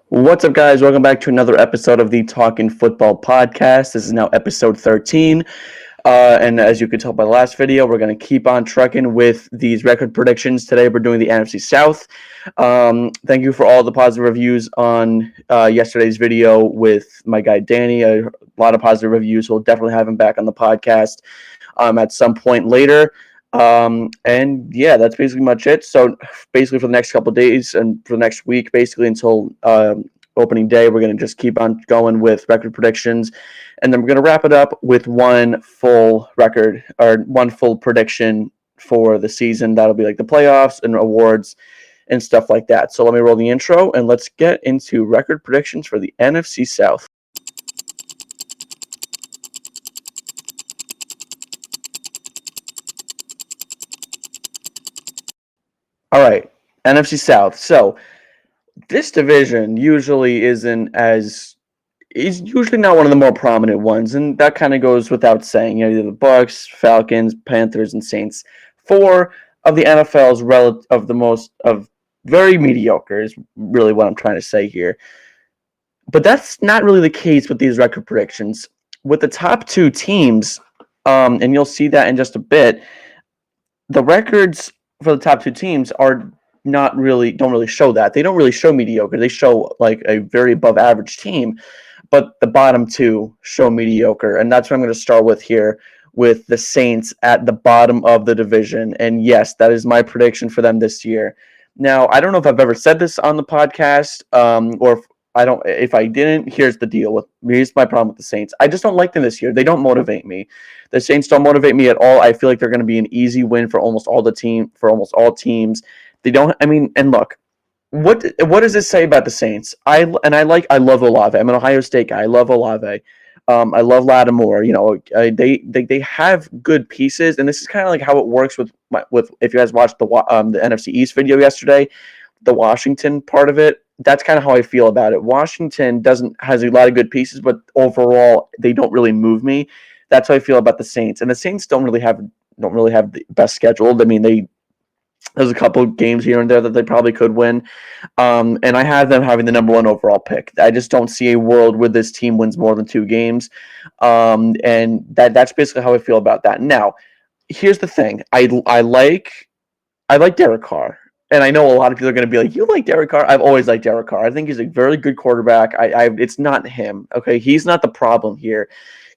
What's up, guys? Welcome back to another episode of the Talkin Football Podcast. This is now episode 13. And as you could tell by the last video, we're going to keep on trucking with these record predictions. Today, we're doing the NFC South. Thank you for all the positive reviews on yesterday's video with my guy Danny. A lot of positive reviews. We'll definitely have him back on the podcast at some point later. And yeah, that's basically much it. So basically for the next couple of days and for the next week, basically until opening day, we're going to just keep on going with record predictions. And then we're going to wrap it up with one full record or one full prediction for the season. That'll be like the playoffs and awards and stuff like that. So let me roll the intro and let's get into record predictions for the NFC South. All right, NFC South. So this division usually isn't as is usually not one of the more prominent ones, and that kind of goes without saying. You know, the Bucks, Falcons, Panthers, and Saints. Four of the NFL's very mediocre is really what I'm trying to say here. But that's not really the case with these record predictions. With the top two teams, and you'll see that in just a bit, the records for the top two teams don't really show that. They don't really show mediocre. They show like a very above average team, but the bottom two show mediocre. And that's what I'm going to start with here with the Saints at the bottom of the division. And yes, that is my prediction for them this year. Now, I don't know if I've ever said this on the podcast, or if I didn't, here's the deal. Here's my problem with the Saints. I just don't like them this year. They don't motivate me. The Saints don't motivate me at all. I feel like they're going to be an easy win for almost all teams. They don't. I mean, and look, what does this say about the Saints? I love Olave. I'm an Ohio State guy. I love Olave. I love Lattimore. You know, they have good pieces, and this is kind of like how it works with if you guys watched the NFC East video yesterday, the Washington part of it. That's kind of how I feel about it. Washington has a lot of good pieces, but overall they don't really move me. That's how I feel about the Saints. And the Saints don't really have the best schedule. I mean, there's a couple of games here and there that they probably could win. And I have them having the number one overall pick. I just don't see a world where this team wins more than 2 games. And that's basically how I feel about that. Now, here's the thing. I like Derek Carr. And I know a lot of people are going to be like, "You like Derek Carr?" I've always liked Derek Carr. I think he's a very good quarterback. It's not him. Okay, he's not the problem here.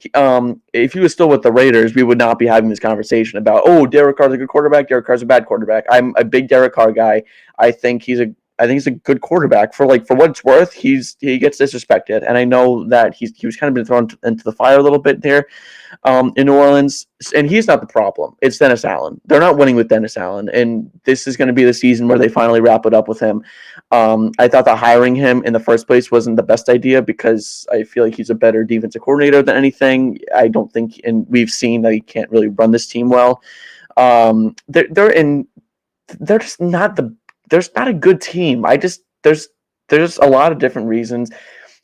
If he was still with the Raiders, we would not be having this conversation about, "Oh, Derek Carr's a good quarterback. Derek Carr's a bad quarterback." I'm a big Derek Carr guy. I think he's a good quarterback. For what it's worth, he gets disrespected, and I know that he was kind of been thrown into the fire a little bit there in New Orleans, and he's not the problem. It's Dennis Allen. They're not winning with Dennis Allen, and this is going to be the season where they finally wrap it up with him. I thought that hiring him in the first place wasn't the best idea because I feel like he's a better defensive coordinator than anything. I don't think, and we've seen that he can't really run this team well. They're just not there's not a good team. There's a lot of different reasons.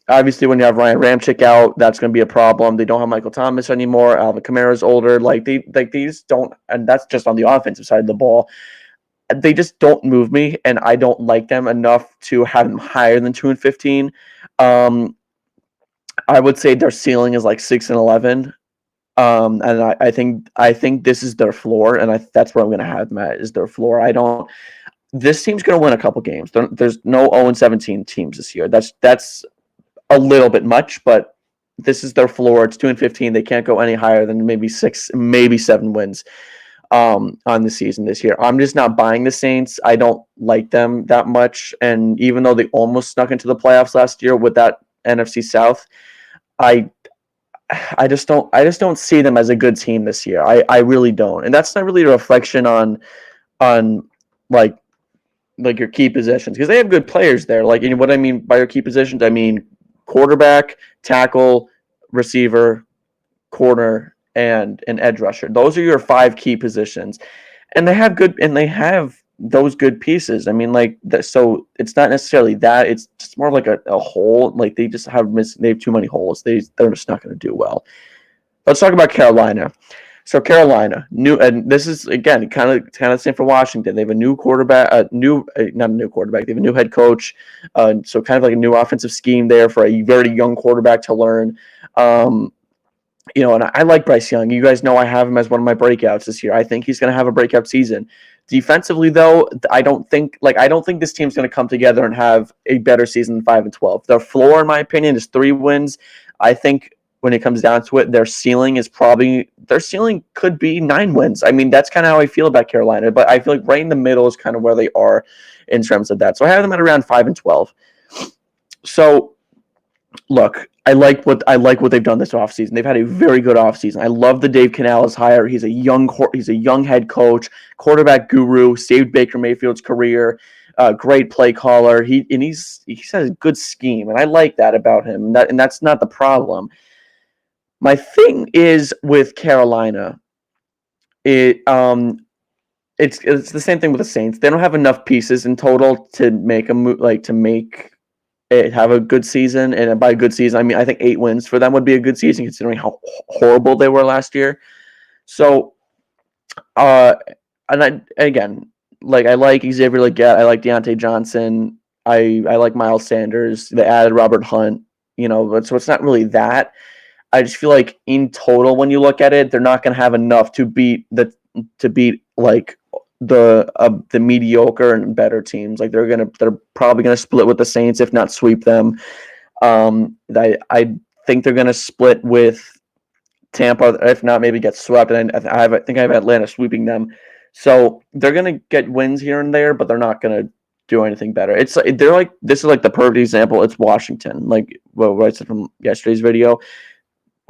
Obviously, when you have Ryan Ramczyk out, that's going to be a problem. They don't have Michael Thomas anymore. Alvin Kamara's older. These don't, and that's just on the offensive side of the ball. They just don't move me, and I don't like them enough to have them higher than 2-15. I would say their ceiling is like 6-11. And I think this is their floor, and that's where I'm going to have them at, is their floor. This team's going to win a couple games. There's no 0-17 teams this year. That's a little bit much, but this is their floor. It's 2-15. They can't go any higher than maybe 6, maybe 7 wins on the season this year. I'm just not buying the Saints. I don't like them that much, and even though they almost snuck into the playoffs last year with that NFC South, I just don't see them as a good team this year. I really don't, and that's not really a reflection on like your key positions, because they have good players there. Like, you know what I mean by your key positions? I mean quarterback, tackle, receiver, corner, and an edge rusher. Those are your 5 key positions, and they have those good pieces. I mean, so it's not necessarily that. It's just more of like a hole. Like they just have too many holes. They're just not going to do well. Let's talk about Carolina. So Carolina, new, and this is again kind of the same for Washington. They have a new quarterback, not a new quarterback. They have a new head coach, so kind of like a new offensive scheme there for a very young quarterback to learn. Um, and I like Bryce Young. You guys know I have him as one of my breakouts this year. I think he's going to have a breakout season. Defensively, though, I don't think this team's going to come together and have a better season than 5-12. Their floor, in my opinion, is 3 wins. I think when it comes down to it, their ceiling could be 9 wins. I mean, that's kind of how I feel about Carolina, but I feel like right in the middle is kind of where they are in terms of that. So I have them at around 5-12. So look, I like what they've done this offseason. They've had a very good offseason. I love the Dave Canales hire. He's a young head coach, quarterback guru, saved Baker Mayfield's career, great play caller. He has a good scheme, and I like that about him. And that's not the problem. My thing is with Carolina, it's the same thing with the Saints. They don't have enough pieces in total to make a move, to make it have a good season. And by a good season, I mean I think 8 wins for them would be a good season considering how horrible they were last year. So, and again, I like Xavier Legette, I like Deontay Johnson, I like Miles Sanders. They added Robert Hunt, but so it's not really that. I just feel like in total, when you look at it, they're not going to have enough to beat the mediocre and better teams. Like they're probably gonna split with the Saints, if not sweep them. I think they're gonna split with Tampa, if not maybe get swept. And I think I have Atlanta sweeping them. So they're gonna get wins here and there, but they're not gonna do anything better. This is like the perfect example. It's Washington, like what I said from yesterday's video.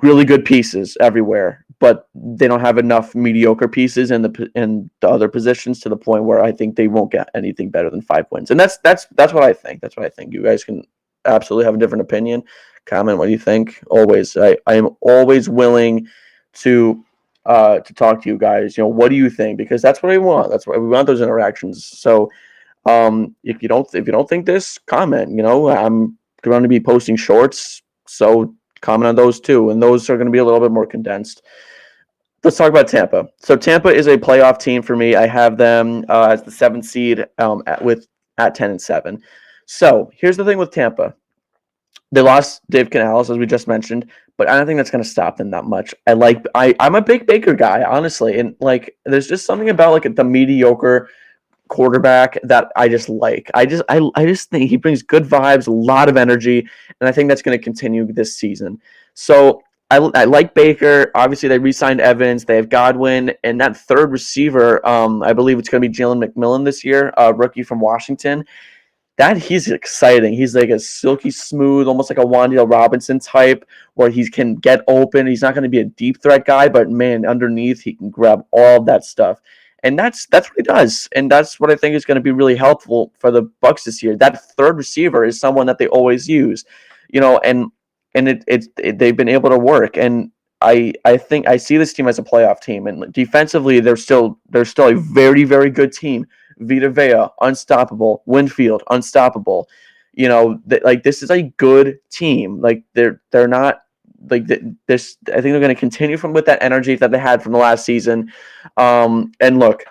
Really good pieces everywhere, but they don't have enough mediocre pieces in the other positions to the point where I think they won't get anything better than 5 wins. And that's what I think. That's what I think. You guys can absolutely have a different opinion. Comment what you think. Always, I am always willing to talk to you guys. What do you think? Because that's what I want. That's why we want those interactions. So if you don't think this, comment. I'm going to be posting shorts, so comment on those too, and those are going to be a little bit more condensed. Let's talk about Tampa. So Tampa is a playoff team for me. I have them as the 7th seed at 10-7. So here's the thing with Tampa. They lost Dave Canales, as we just mentioned, but I don't think that's going to stop them that much. I'm a big Baker guy, honestly, and there's just something about the mediocre quarterback that I just like. I just think he brings good vibes, a lot of energy, and I think that's going to continue this season. So I like Baker. Obviously, they re-signed Evans. They have Godwin, and that third receiver, I believe it's going to be Jalen McMillan this year, a rookie from Washington. That he's exciting. He's like a silky smooth, almost like a Wan'Dale Robinson type, where he can get open. He's not going to be a deep threat guy, but man, underneath he can grab all that stuff. And that's what he does, and that's what I think is going to be really helpful for the Bucs this year. That third receiver is someone that they always use, and they've been able to work. And I think I see this team as a playoff team, and defensively they're still a very, very good team. Vita Vea, unstoppable. Winfield, unstoppable. This is a good team. They're not this. I think they're going to continue with that energy that they had from the last season. And look,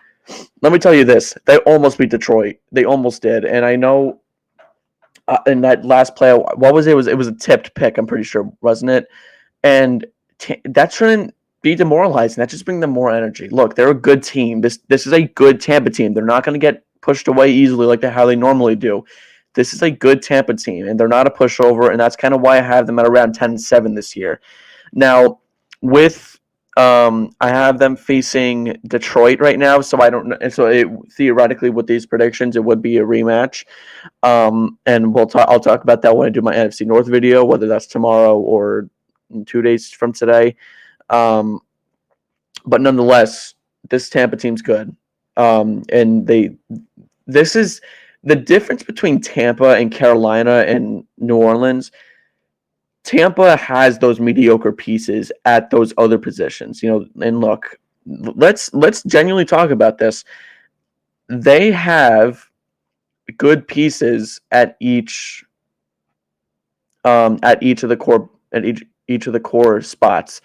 let me tell you this: they almost beat Detroit. They almost did, and I know. In that last play, what was it? It was a tipped pick. I'm pretty sure, wasn't it? And that shouldn't be demoralizing. That just brings them more energy. Look, they're a good team. This is a good Tampa team. They're not going to get pushed away easily like how they normally do. This is a good Tampa team, and they're not a pushover, and that's kind of why I have them at around 10-7 this year. Now, with I have them facing Detroit right now, so I don't know. And so theoretically, with these predictions, it would be a rematch. And I'll talk about that when I do my NFC North video, whether that's tomorrow or 2 days from today. But nonetheless, this Tampa team's good. And this is the difference between Tampa and Carolina and New Orleans. Tampa has those mediocre pieces at those other positions, and look, let's genuinely talk about this. They have good pieces at each of the core spots.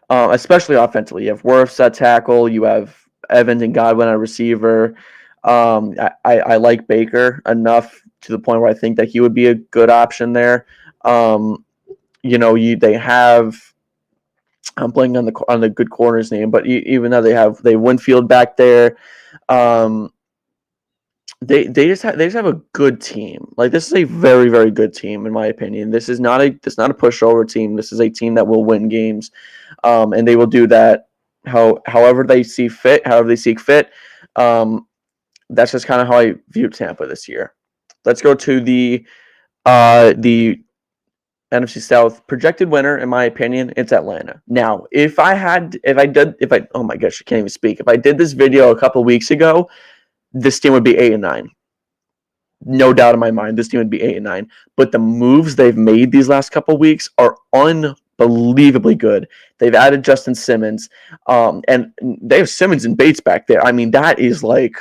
especially offensively. You have Wirfs at tackle. You have Evans and Godwin at receiver. I like Baker enough to the point where I think that he would be a good option there. They have. I'm blanking on the good corner's name, but even though they Winfield back there, um, they just have a good team. Like, this is a very, very good team in my opinion. This is not a pushover team. This is a team that will win games, and they will do that however they see fit, however they seek fit. That's just kind of how I view Tampa this year. Let's go to the NFC South projected winner. In my opinion, it's Atlanta. Now, oh my gosh, I can't even speak. If I did this video a couple weeks ago, this team would be 8-9. No doubt in my mind, this team would be 8-9. But the moves they've made these last couple of weeks are unbelievably good. They've added Justin Simmons, and they have Simmons and Bates back there. I mean, that is like,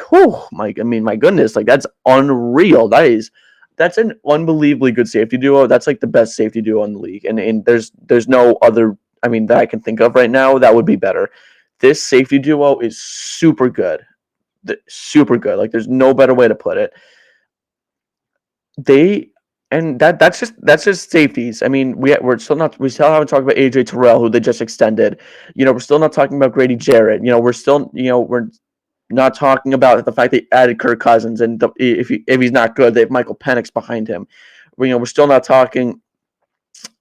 my goodness, like, that's unreal. That's an unbelievably good safety duo. That's like the best safety duo in the league, and there's no other. I mean, that I can think of right now that would be better. This safety duo is super good, super good. Like, there's no better way to put it. That's just safeties. I mean, we still haven't talked about AJ Terrell, who they just extended. We're still not talking about Grady Jarrett. We're not talking about the fact they added Kirk Cousins, and if he's not good, they have Michael Penix behind him. We're still not talking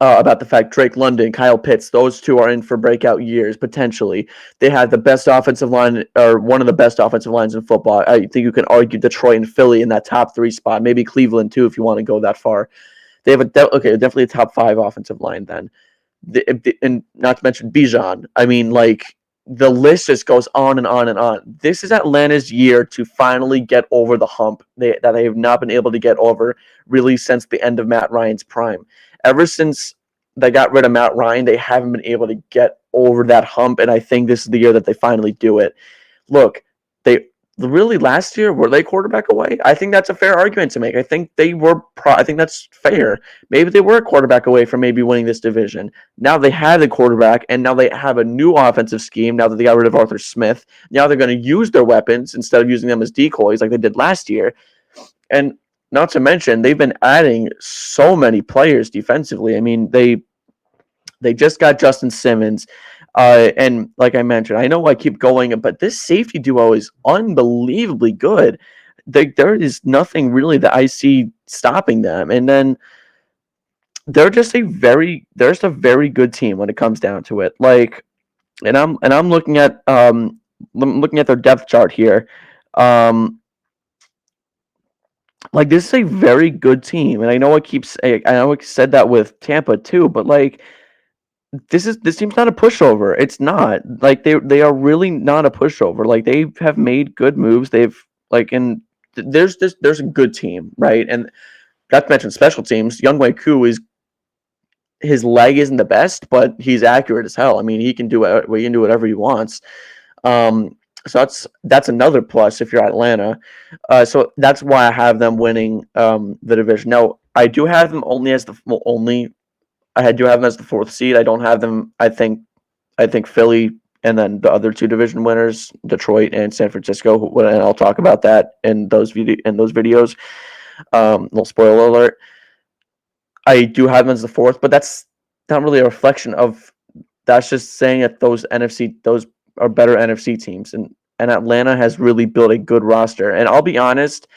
about the fact Drake London, Kyle Pitts, those two are in for breakout years potentially. They have the best offensive line, or one of the best offensive lines in football. I think you can argue Detroit and Philly in that top 3 spot, maybe Cleveland too if you want to go that far. They have definitely a top 5 offensive line then. And not to mention Bijan. I mean, like, the list just goes on and on and on. This is Atlanta's year to finally get over the hump that they have not been able to get over really since the end of Matt Ryan's prime. Ever since they got rid of Matt Ryan, they haven't been able to get over that hump, and I think this is the year that they finally do it. Look, they really last year, were they quarterback away? I think that's a fair argument to make. I think they were. I think that's fair. Maybe they were a quarterback away from maybe winning this division. Now they have a quarterback, and now they have a new offensive scheme. Now that they got rid of Arthur Smith, now they're going to use their weapons instead of using them as decoys like they did last year. And not to mention, they've been adding so many players defensively. I mean, they just got Justin Simmons. And like I mentioned, I know I keep going, but this safety duo is unbelievably good. There is nothing really that I see stopping them. And then they're just a very good team when it comes down to it. Like, and I'm looking at their depth chart here. Like, this is a very good team, and I know I said that with Tampa too, but like, this team's not a pushover. It's not. Like, they are really not a pushover. Like, they have made good moves. They've there's a good team, right? And not to mention special teams. Younghoe Koo his leg isn't the best, but he's accurate as hell. I mean, he can do whatever he wants. So that's another plus if you're Atlanta. So that's why I have them winning the division. Now, I do have them I do have them as the 4th seed. I don't have them. I think Philly and then the other 2 division winners, Detroit and San Francisco. And I'll talk about that in those videos. Little spoiler alert. I do have them as the 4th, but that's not really a reflection of. That's just saying that those are better NFC teams, and Atlanta has really built a good roster. And I'll be honest,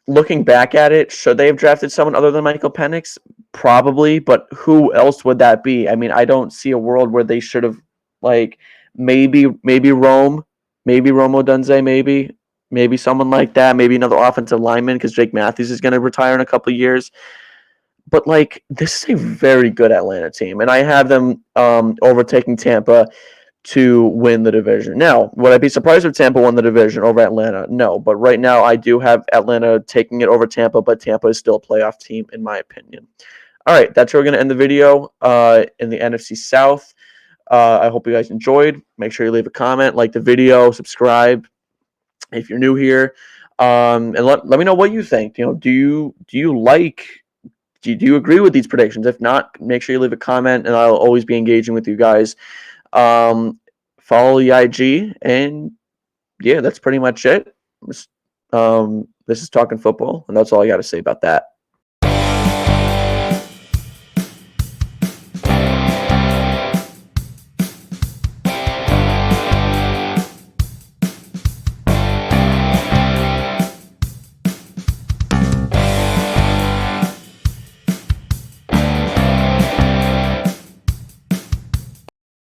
looking back at it, should they have drafted someone other than Michael Penix? Probably, but who else would that be? I mean, I don't see a world where they should have, like, maybe Rome Odunze, maybe someone like that, maybe another offensive lineman because Jake Matthews is going to retire in a couple of years. But, like, this is a very good Atlanta team, and I have them overtaking Tampa to win the division. Now, would I be surprised if Tampa won the division over Atlanta? No, but right now I do have Atlanta taking it over Tampa, but Tampa is still a playoff team in my opinion. All right, that's where we're going to end the video in the NFC South. I hope you guys enjoyed. Make sure you leave a comment, like the video, subscribe if you're new here, and let me know what you think. Do you do you agree with these predictions? If not, make sure you leave a comment, and I'll always be engaging with you guys. Follow the IG, and yeah, that's pretty much it. This is Talking Football, and that's all I got to say about that.